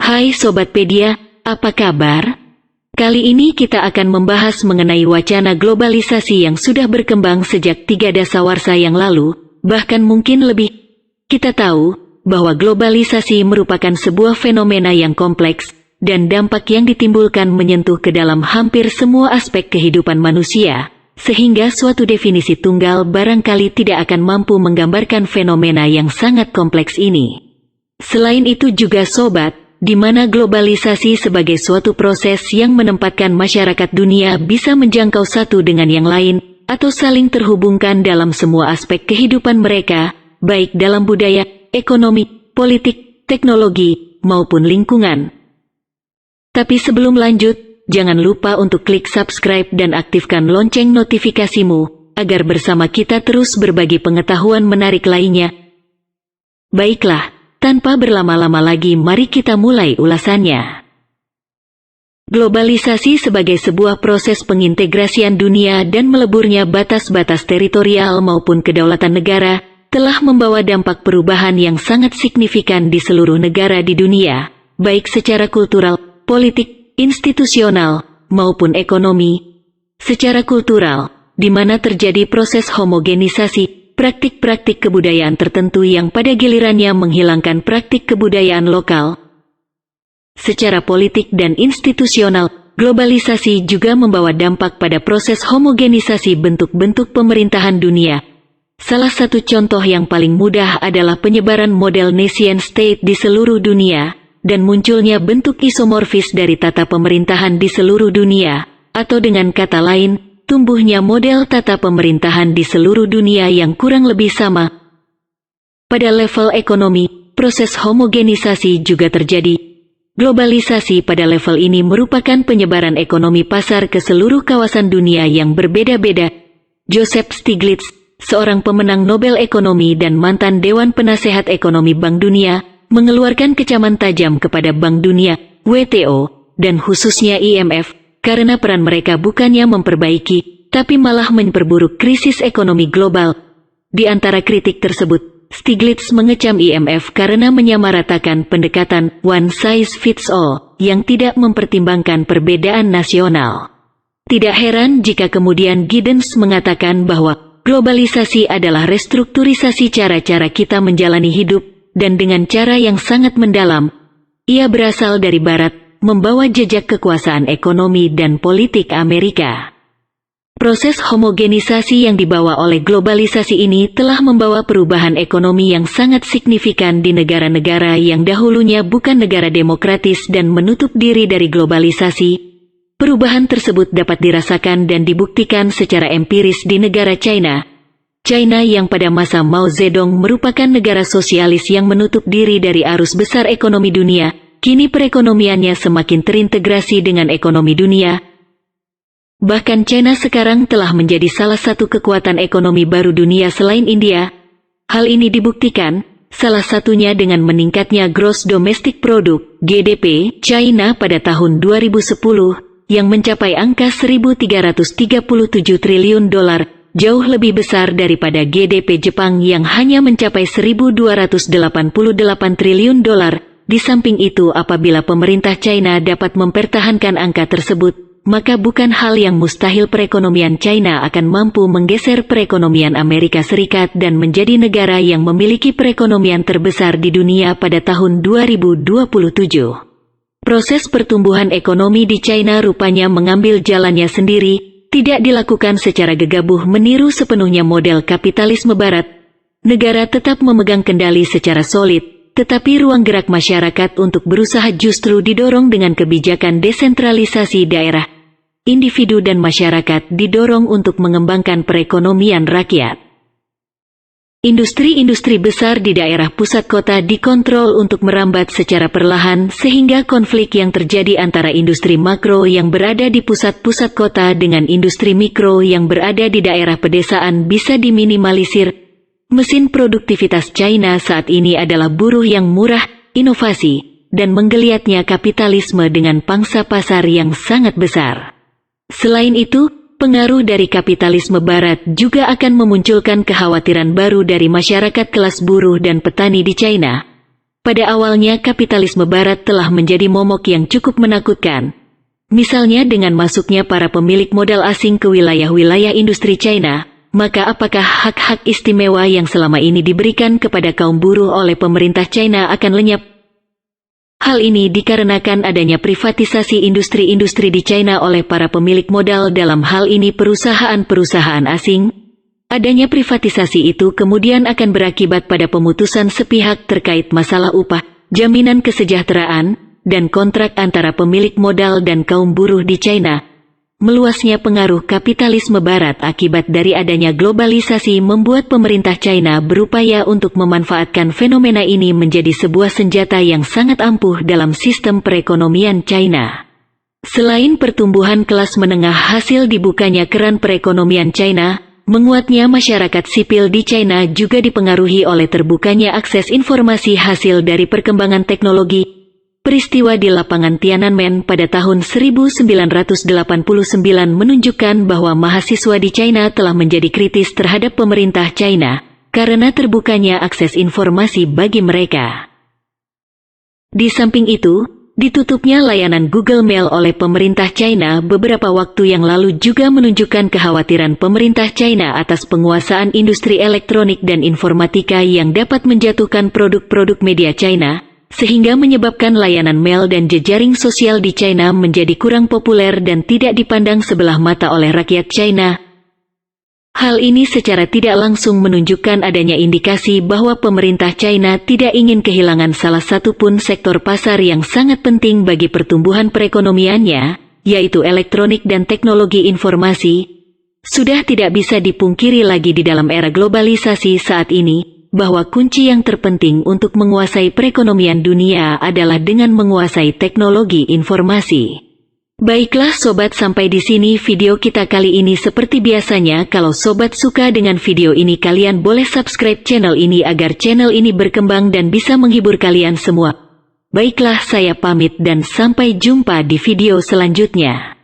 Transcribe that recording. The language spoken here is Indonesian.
Hai Sobatpedia, apa kabar? Kali ini kita akan membahas mengenai wacana globalisasi yang sudah berkembang sejak 3 dasawarsa yang lalu, bahkan mungkin lebih. Kita tahu bahwa globalisasi merupakan sebuah fenomena yang kompleks, dan dampak yang ditimbulkan menyentuh ke dalam hampir semua aspek kehidupan manusia, sehingga suatu definisi tunggal barangkali tidak akan mampu menggambarkan fenomena yang sangat kompleks ini. Selain itu juga sobat, di mana globalisasi sebagai suatu proses yang menempatkan masyarakat dunia bisa menjangkau satu dengan yang lain, atau saling terhubungkan dalam semua aspek kehidupan mereka, baik dalam budaya, ekonomi, politik, teknologi, maupun lingkungan. Tapi sebelum lanjut, jangan lupa untuk klik subscribe dan aktifkan lonceng notifikasimu, agar bersama kita terus berbagi pengetahuan menarik lainnya. Baiklah, tanpa berlama-lama lagi mari kita mulai ulasannya. Globalisasi sebagai sebuah proses pengintegrasian dunia dan meleburnya batas-batas teritorial maupun kedaulatan negara, telah membawa dampak perubahan yang sangat signifikan di seluruh negara di dunia, baik secara kultural, politik, institusional, maupun ekonomi. Secara kultural, di mana terjadi proses homogenisasi, praktik-praktik kebudayaan tertentu yang pada gilirannya menghilangkan praktik kebudayaan lokal. Secara politik dan institusional, globalisasi juga membawa dampak pada proses homogenisasi bentuk-bentuk pemerintahan dunia. Salah satu contoh yang paling mudah adalah penyebaran model nation state di seluruh dunia, dan munculnya bentuk isomorfis dari tata pemerintahan di seluruh dunia, atau dengan kata lain, tumbuhnya model tata pemerintahan di seluruh dunia yang kurang lebih sama. Pada level ekonomi, proses homogenisasi juga terjadi. Globalisasi pada level ini merupakan penyebaran ekonomi pasar ke seluruh kawasan dunia yang berbeda-beda. Joseph Stiglitz, seorang pemenang Nobel Ekonomi dan mantan Dewan Penasehat Ekonomi Bank Dunia, mengeluarkan kecaman tajam kepada Bank Dunia, WTO, dan khususnya IMF, karena peran mereka bukannya memperbaiki, tapi malah memperburuk krisis ekonomi global. Di antara kritik tersebut, Stiglitz mengecam IMF karena menyamaratakan pendekatan one size fits all yang tidak mempertimbangkan perbedaan nasional. Tidak heran jika kemudian Giddens mengatakan bahwa globalisasi adalah restrukturisasi cara-cara kita menjalani hidup, dan dengan cara yang sangat mendalam. Ia berasal dari Barat, membawa jejak kekuasaan ekonomi dan politik Amerika. Proses homogenisasi yang dibawa oleh globalisasi ini telah membawa perubahan ekonomi yang sangat signifikan di negara-negara yang dahulunya bukan negara demokratis dan menutup diri dari globalisasi. Perubahan tersebut dapat dirasakan dan dibuktikan secara empiris di negara China. China yang pada masa Mao Zedong merupakan negara sosialis yang menutup diri dari arus besar ekonomi dunia, kini perekonomiannya semakin terintegrasi dengan ekonomi dunia. Bahkan China sekarang telah menjadi salah satu kekuatan ekonomi baru dunia selain India. Hal ini dibuktikan, salah satunya dengan meningkatnya Gross Domestic Product, GDP, China pada tahun 2010, yang mencapai angka 1.337 triliun dolar, jauh lebih besar daripada GDP Jepang yang hanya mencapai 1.288 triliun dolar. Di samping itu, apabila pemerintah China dapat mempertahankan angka tersebut, maka bukan hal yang mustahil perekonomian China akan mampu menggeser perekonomian Amerika Serikat dan menjadi negara yang memiliki perekonomian terbesar di dunia pada tahun 2027. Proses pertumbuhan ekonomi di China rupanya mengambil jalannya sendiri, tidak dilakukan secara gegabah meniru sepenuhnya model kapitalisme Barat. Negara tetap memegang kendali secara solid, tetapi ruang gerak masyarakat untuk berusaha justru didorong dengan kebijakan desentralisasi daerah. Individu dan masyarakat didorong untuk mengembangkan perekonomian rakyat. Industri-industri besar di daerah pusat kota dikontrol untuk merambat secara perlahan sehingga konflik yang terjadi antara industri makro yang berada di pusat-pusat kota dengan industri mikro yang berada di daerah pedesaan bisa diminimalisir. Mesin produktivitas China saat ini adalah buruh yang murah, inovasi, dan menggeliatnya kapitalisme dengan pangsa pasar yang sangat besar. Selain itu, pengaruh dari kapitalisme Barat juga akan memunculkan kekhawatiran baru dari masyarakat kelas buruh dan petani di China. Pada awalnya kapitalisme barat telah menjadi momok yang cukup menakutkan. Misalnya dengan masuknya para pemilik modal asing ke wilayah-wilayah industri China, maka apakah hak-hak istimewa yang selama ini diberikan kepada kaum buruh oleh pemerintah China akan lenyap? Hal ini dikarenakan adanya privatisasi industri-industri di China oleh para pemilik modal, dalam hal ini perusahaan-perusahaan asing. Adanya privatisasi itu kemudian akan berakibat pada pemutusan sepihak terkait masalah upah, jaminan kesejahteraan, dan kontrak antara pemilik modal dan kaum buruh di China. Meluasnya pengaruh kapitalisme barat akibat dari adanya globalisasi membuat pemerintah China berupaya untuk memanfaatkan fenomena ini menjadi sebuah senjata yang sangat ampuh dalam sistem perekonomian China. Selain pertumbuhan kelas menengah hasil dibukanya keran perekonomian China, menguatnya masyarakat sipil di China juga dipengaruhi oleh terbukanya akses informasi hasil dari perkembangan teknologi. Peristiwa di lapangan Tiananmen pada tahun 1989 menunjukkan bahwa mahasiswa di China telah menjadi kritis terhadap pemerintah China karena terbukanya akses informasi bagi mereka. Di samping itu, ditutupnya layanan Google Mail oleh pemerintah China beberapa waktu yang lalu juga menunjukkan kekhawatiran pemerintah China atas penguasaan industri elektronik dan informatika yang dapat menjatuhkan produk-produk media China, sehingga menyebabkan layanan mail dan jejaring sosial di China menjadi kurang populer dan tidak dipandang sebelah mata oleh rakyat China. Hal ini secara tidak langsung menunjukkan adanya indikasi bahwa pemerintah China tidak ingin kehilangan salah satu pun sektor pasar yang sangat penting bagi pertumbuhan perekonomiannya, yaitu elektronik dan teknologi informasi. Sudah tidak bisa dipungkiri lagi di dalam era globalisasi saat ini, bahwa kunci yang terpenting untuk menguasai perekonomian dunia adalah dengan menguasai teknologi informasi. Baiklah sobat, sampai di sini video kita kali ini. Seperti biasanya, kalau sobat suka dengan video ini, kalian boleh subscribe channel ini agar channel ini berkembang dan bisa menghibur kalian semua. Baiklah, saya pamit dan sampai jumpa di video selanjutnya.